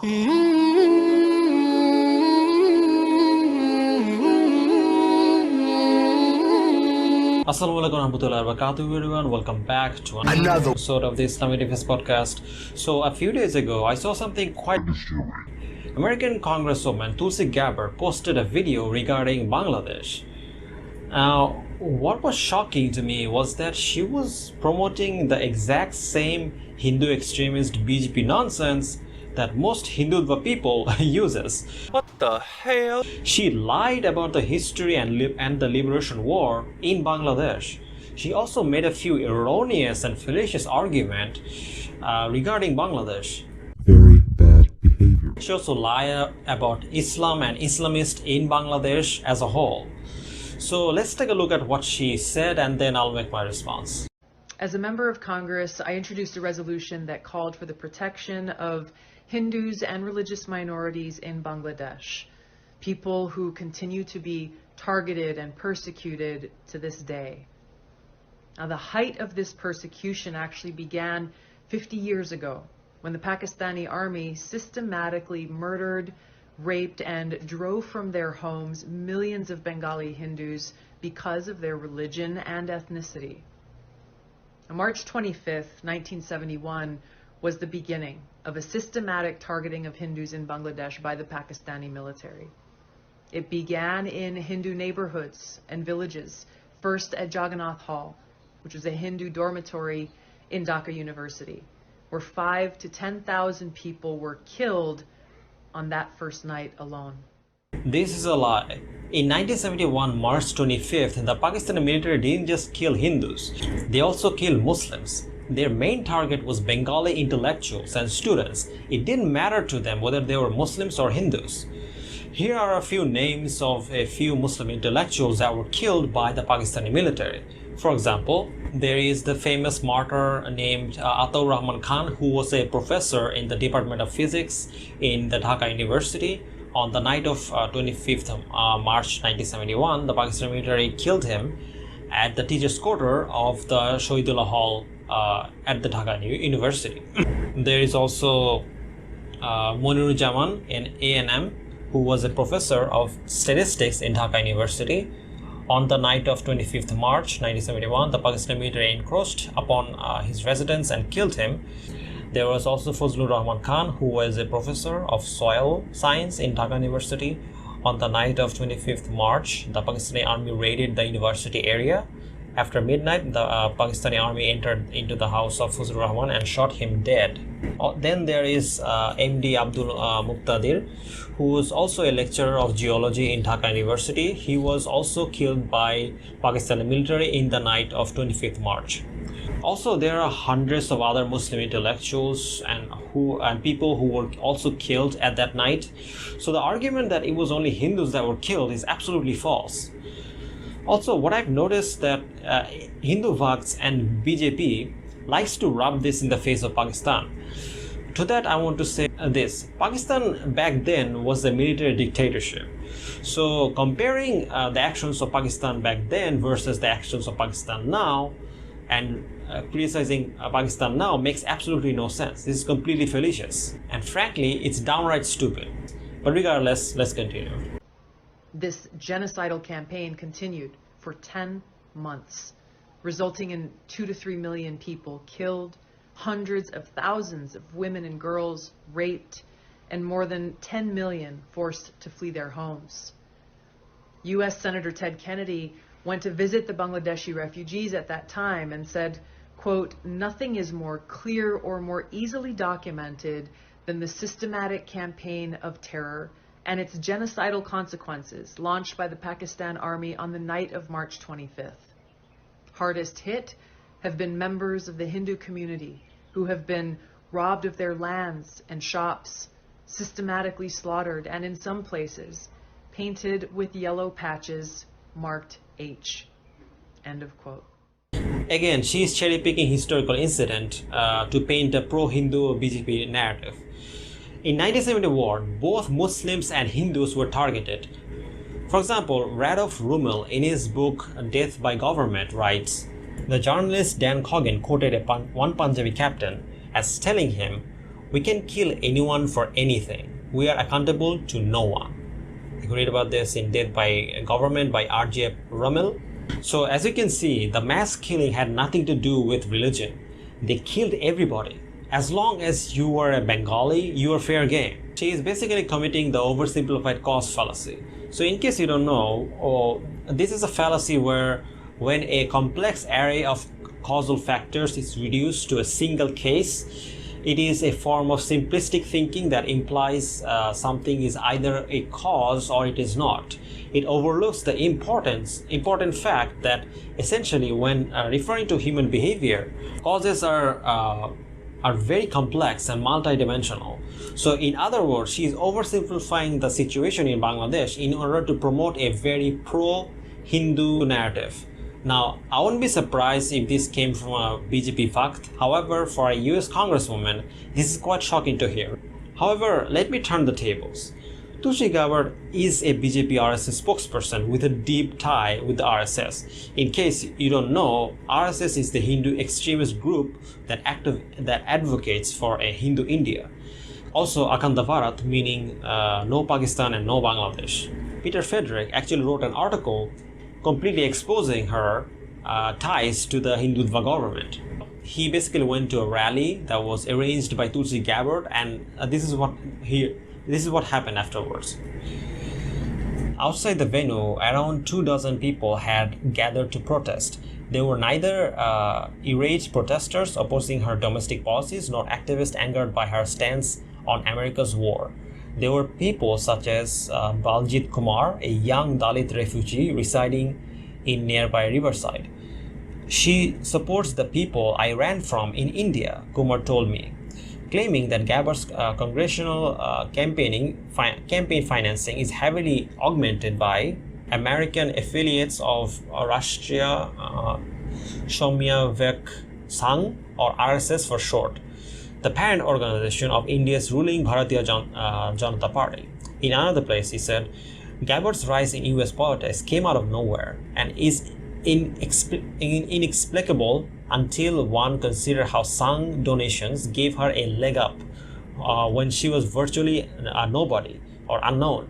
Assalamualaikum warahmatullahi wabarakatuh everyone, welcome back to another episode of the Islamic Defense Podcast. So a few days ago I saw something quite disturbing. American congresswoman Tulsi Gabbard posted a video regarding Bangladesh. Now what was shocking to me was that she was promoting the exact same Hindu extremist BJP nonsense that most Hindutva people uses. What the hell? She lied about the history and the liberation war in Bangladesh. She also made a few erroneous and fallacious arguments regarding Bangladesh. Very bad behavior. She also lied about Islam and Islamists in Bangladesh as a whole. So let's take a look at what she said and then I'll make my response. As a member of Congress, I introduced a resolution that called for the protection of Hindus and religious minorities in Bangladesh, people who continue to be targeted and persecuted to this day. Now, the height of this persecution actually began 50 years ago when the Pakistani army systematically murdered, raped, and drove from their homes millions of Bengali Hindus because of their religion and ethnicity. On March 25th, 1971, was the beginning of a systematic targeting of Hindus in Bangladesh by the Pakistani military. It began in Hindu neighborhoods and villages, first at Jagannath Hall, which was a Hindu dormitory in Dhaka University, where 5,000 to 10,000 people were killed on that first night alone. This is a lie. In 1971, March 25th, the Pakistani military didn't just kill Hindus, they also killed Muslims. Their main target was Bengali intellectuals and students. It didn't matter to them whether they were Muslims or Hindus. Here are a few names of a few Muslim intellectuals that were killed by the Pakistani military. For example, there is the famous martyr named Ataur Rahman Khan, who was a professor in the Department of Physics in the Dhaka University. On the night of 25th March 1971, the Pakistani military killed him at the teacher's quarter of the Shahidullah Hall at the Dhaka University. There is also Monirujjaman in A&M, who was a professor of statistics in Dhaka University. On the night of 25th March 1971, the Pakistani military encroached upon his residence and killed him. There was also Fazlur Rahman Khan, who was a professor of soil science in Dhaka University. On the night of 25th March, the Pakistani army raided the university area. After midnight, the Pakistani army entered into the house of Fazlur Rahman and shot him dead. Then there is MD Abdul Muqtadir, who was also a lecturer of geology in Dhaka University. He was also killed by Pakistani military in the night of 25th March. Also, there are hundreds of other Muslim intellectuals and people who were also killed at that night. So the argument that it was only Hindus that were killed is absolutely false. Also, what I've noticed that Hindu Bhakts and BJP likes to rub this in the face of Pakistan. To that, I want to say this. Pakistan back then was a military dictatorship. So comparing the actions of Pakistan back then versus the actions of Pakistan now and criticizing Pakistan now makes absolutely no sense. This is completely fallacious. And frankly, it's downright stupid. But regardless, let's continue. This genocidal campaign continued for 10 months, resulting in 2 to 3 million people killed, hundreds of thousands of women and girls raped, and more than 10 million forced to flee their homes. U.S. Senator Ted Kennedy went to visit the Bangladeshi refugees at that time and said, quote, "Nothing is more clear or more easily documented than the systematic campaign of terror and its genocidal consequences launched by the Pakistan army on the night of March 25th. Hardest hit have been members of the Hindu community who have been robbed of their lands and shops, systematically slaughtered, and in some places painted with yellow patches marked H." End of quote. Again, she is cherry-picking historical incident to paint a pro-Hindu BJP narrative. In 1971, both Muslims and Hindus were targeted. For example, Radolf Rummel in his book Death by Government writes, the journalist Dan Cogan quoted one Punjabi captain as telling him, We can kill anyone for anything. We are accountable to no one. You can read about this in Death by Government by R.J. Rummel. So as you can see, the mass killing had nothing to do with religion. They killed everybody. As long as you were a Bengali, you were fair game. She is basically committing the oversimplified cause fallacy. So in case you don't know, this is a fallacy where when a complex array of causal factors is reduced to a single case, it is a form of simplistic thinking that implies something is either a cause or it is not. It overlooks the important fact that essentially when referring to human behavior, causes are very complex and multidimensional. So in other words, she is oversimplifying the situation in Bangladesh in order to promote a very pro-Hindu narrative. Now, I wouldn't be surprised if this came from a BJP fact. However, for a US congresswoman, this is quite shocking to hear. However, let me turn the tables. Tulsi Gabbard is a BJP RSS spokesperson with a deep tie with the RSS. In case you don't know, RSS is the Hindu extremist group that advocates for a Hindu India. Also, Akhanda Bharat, meaning no Pakistan and no Bangladesh. Peter Frederick actually wrote an article completely exposing her ties to the Hindutva government. He basically went to a rally that was arranged by Tulsi Gabbard, and this is what happened afterwards. Outside the venue, around 24 people had gathered to protest. They were neither enraged protesters opposing her domestic policies nor activists angered by her stance on America's war. There were people such as Baljit Kumar, a young Dalit refugee residing in nearby Riverside. She supports the people I ran from in India, Kumar told me, claiming that Gabbard's congressional campaign financing is heavily augmented by American affiliates of Rashtriya Samyak Sangh, or RSS for short, the parent organization of India's ruling Bharatiya Janata Party. In another place, he said, Gabbard's rise in US politics came out of nowhere and is inexplicable until one considers how Sangh donations gave her a leg up when she was virtually a nobody or unknown.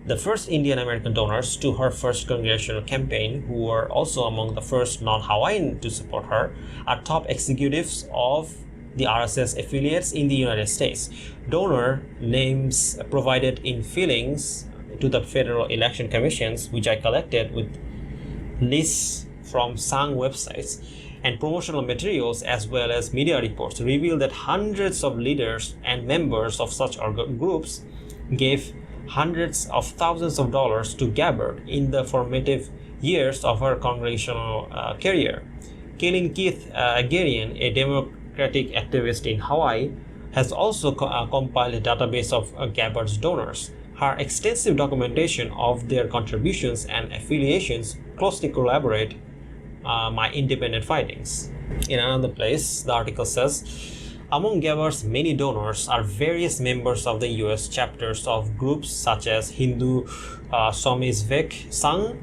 The first Indian American donors to her first congressional campaign, who were also among the first non-Hawaiian to support her, are top executives of the RSS affiliates in the United States. Donor names provided in filings to the Federal Election Commissions, which I collected with lists from Sangh websites and promotional materials as well as media reports, reveal that hundreds of leaders and members of such groups gave hundreds of thousands of dollars to Gabbard in the formative years of her congressional career. Kaylin Keith Agarian, a Democratic activist in Hawaii, has also compiled a database of Gabbard's donors. Her extensive documentation of their contributions and affiliations closely corroborate my independent findings. In another place, the article says, among Gabbard's many donors are various members of the US chapters of groups such as Hindu Samajvik Sangh,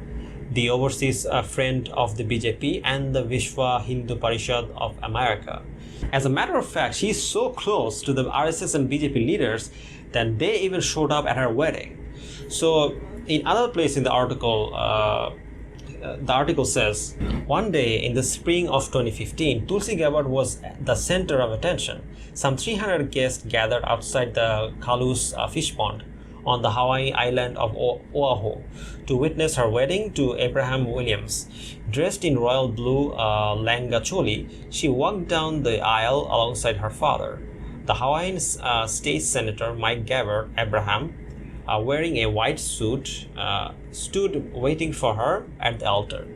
the overseas friend of the BJP, and the Vishwa Hindu Parishad of America. As a matter of fact, she is so close to the RSS and BJP leaders that they even showed up at her wedding. So in other place in the article says, one day in the spring of 2015, Tulsi Gabbard was the center of attention. Some 300 guests gathered outside the Kalus fish pond on the Hawaii island of Oahu to witness her wedding to Abraham Williams. Dressed in royal blue langa choli, she walked down the aisle alongside her father. The Hawaiian State Senator Mike Gabbard Abraham, wearing a white suit, stood waiting for her at the altar.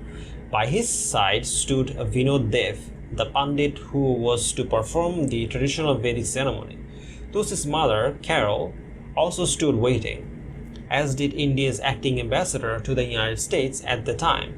By his side stood Vinod Dev, the Pandit who was to perform the traditional Vedic ceremony. Tulsi's mother, Carol, also stood waiting, as did India's acting ambassador to the United States at the time,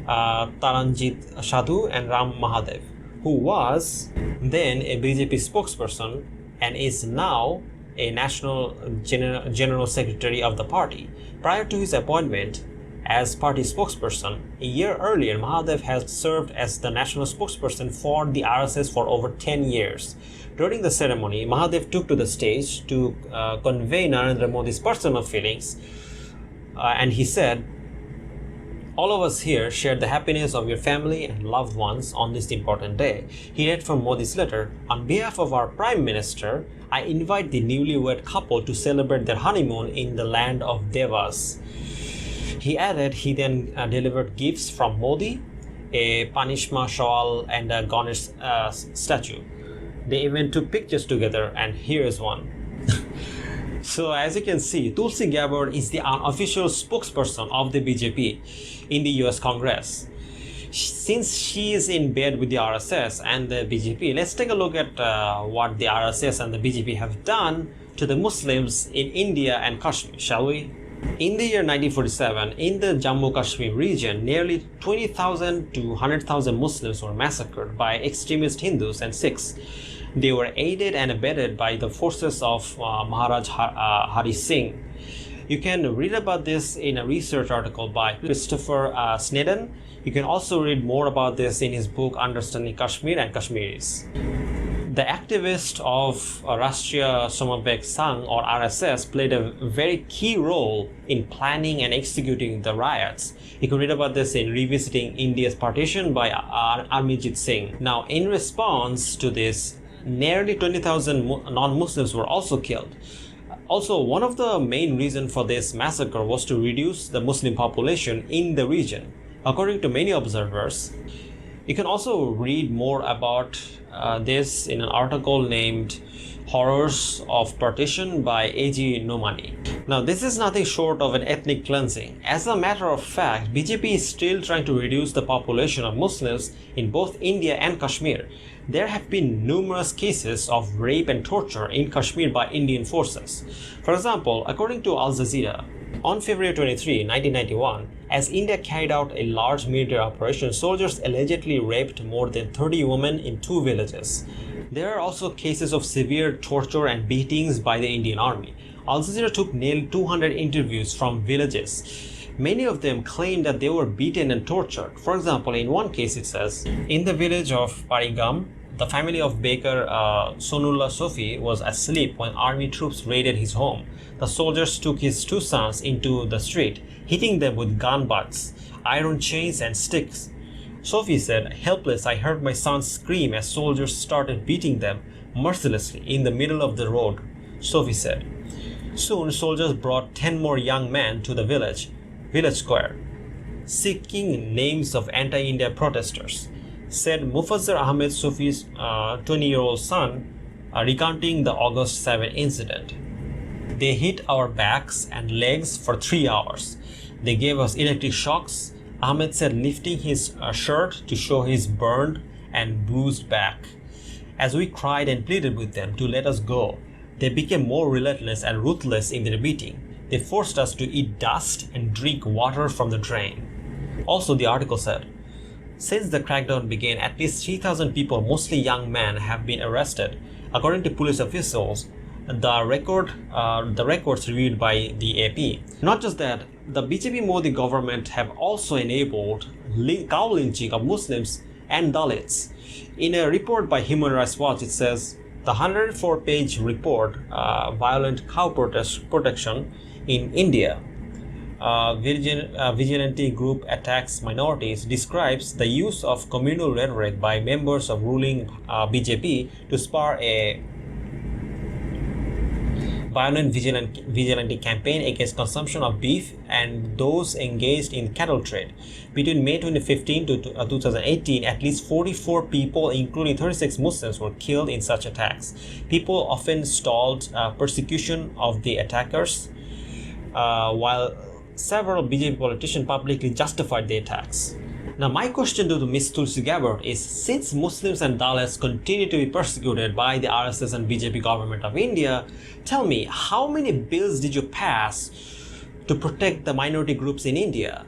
Taranjit Sadhu and Ram Mahadev, who was then a BJP spokesperson and is now a national general secretary of the party. Prior to his appointment as party spokesperson. A year earlier, Mahadev has served as the national spokesperson for the RSS for over 10 years. During the ceremony, Mahadev took to the stage to convey Narendra Modi's personal feelings, and he said, "All of us here share the happiness of your family and loved ones on this important day." He read from Modi's letter, "On behalf of our Prime Minister, I invite the newlywed couple to celebrate their honeymoon in the land of Devas." He added he then delivered gifts from Modi, a Panishma shawl and a Ganesh statue. They even took pictures together, and here is one. So as you can see, Tulsi Gabbard is the unofficial spokesperson of the BJP in the US Congress. Since she is in bed with the RSS and the BJP, let's take a look at what the RSS and the BJP have done to the Muslims in India and Kashmir, shall we? In the year 1947, in the Jammu Kashmir region, nearly 20,000 to 100,000 Muslims were massacred by extremist Hindus and Sikhs. They were aided and abetted by the forces of Maharaj Hari Singh. You can read about this in a research article by Christopher Snedden. You can also read more about this in his book Understanding Kashmir and Kashmiris. The activist of Rashtriya Samavek Sangh or RSS played a very key role in planning and executing the riots. You can read about this in Revisiting India's Partition by Armijit Singh. Now, in response to this, nearly 20,000 non-Muslims were also killed. Also, one of the main reasons for this massacre was to reduce the Muslim population in the region. According to many observers, you can also read more about this in an article named Horrors of Partition by A.G. Nomani. Now, this is nothing short of an ethnic cleansing. As a matter of fact, BJP is still trying to reduce the population of Muslims in both India and Kashmir. There have been numerous cases of rape and torture in Kashmir by Indian forces. For example, according to Al Jazeera, on February 23, 1991, as India carried out a large military operation, soldiers allegedly raped more than 30 women in 2 villages. There are also cases of severe torture and beatings by the Indian army. Al Jazeera took nearly 200 interviews from villages. Many of them claimed that they were beaten and tortured. For example, in one case it says, in the village of Parigam, the family of baker Sonullah Sofi was asleep when army troops raided his home. The soldiers took his 2 sons into the street, hitting them with gun butts, iron chains and sticks. Sophie said, "Helpless, I heard my sons scream as soldiers started beating them mercilessly in the middle of the road," Sophie said. Soon, soldiers brought 10 more young men to the village square, seeking names of anti-India protesters, said Mufazzar Ahmed, Sophie's 20-year-old son, recounting the August 7 incident. "They hit our backs and legs for 3 hours. They gave us electric shocks," Ahmed said, lifting his shirt to show his burned and bruised back. "As we cried and pleaded with them to let us go, they became more relentless and ruthless in their beating. They forced us to eat dust and drink water from the drain." Also, the article said, since the crackdown began, at least 3,000 people, mostly young men, have been arrested. According to police officials, the records reviewed by the AP. Not just that, the BJP Modi government have also enabled cow lynching of Muslims and Dalits. In a report by Human Rights Watch, it says, the 104-page report, Violent Cow Protection in India, vigilante group attacks minorities, describes the use of communal rhetoric by members of ruling BJP to spur a violent vigilante campaign against consumption of beef and those engaged in cattle trade. Between May 2015 to 2018, at least 44 people, including 36 Muslims, were killed in such attacks. People often stalled persecution of the attackers, while several BJP politicians publicly justified the attacks. Now, my question to Ms. Tulsi Gabbard is, since Muslims and Dalits continue to be persecuted by the RSS and BJP government of India, tell me, how many bills did you pass to protect the minority groups in India?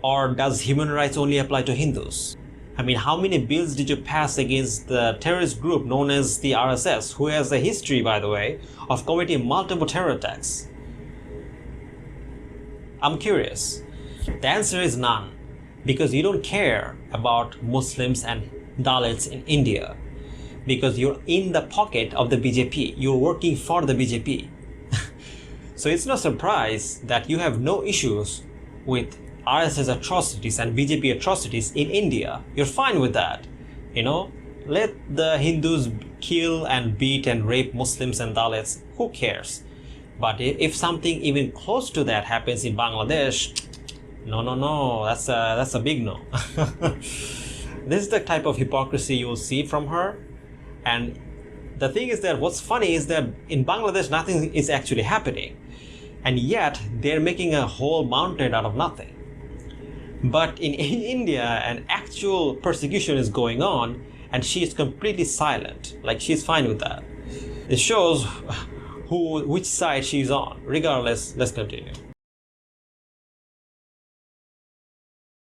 Or does human rights only apply to Hindus? I mean, how many bills did you pass against the terrorist group known as the RSS, who has a history, by the way, of committing multiple terror attacks? I'm curious. The answer is none, because you don't care about Muslims and Dalits in India, because you're in the pocket of the BJP, you're working for the BJP. So it's no surprise that you have no issues with RSS atrocities and BJP atrocities in India. You're fine with that. Let the Hindus kill and beat and rape Muslims and Dalits, who cares? But if something even close to that happens in Bangladesh, no, that's a big no. This is the type of hypocrisy you will see from her. And the thing is that what's funny is that in Bangladesh nothing is actually happening, and yet they're making a whole mountain out of nothing. But in India, an actual persecution is going on, and she is completely silent, like she's fine with that. It shows which side she's on. Regardless, let's continue.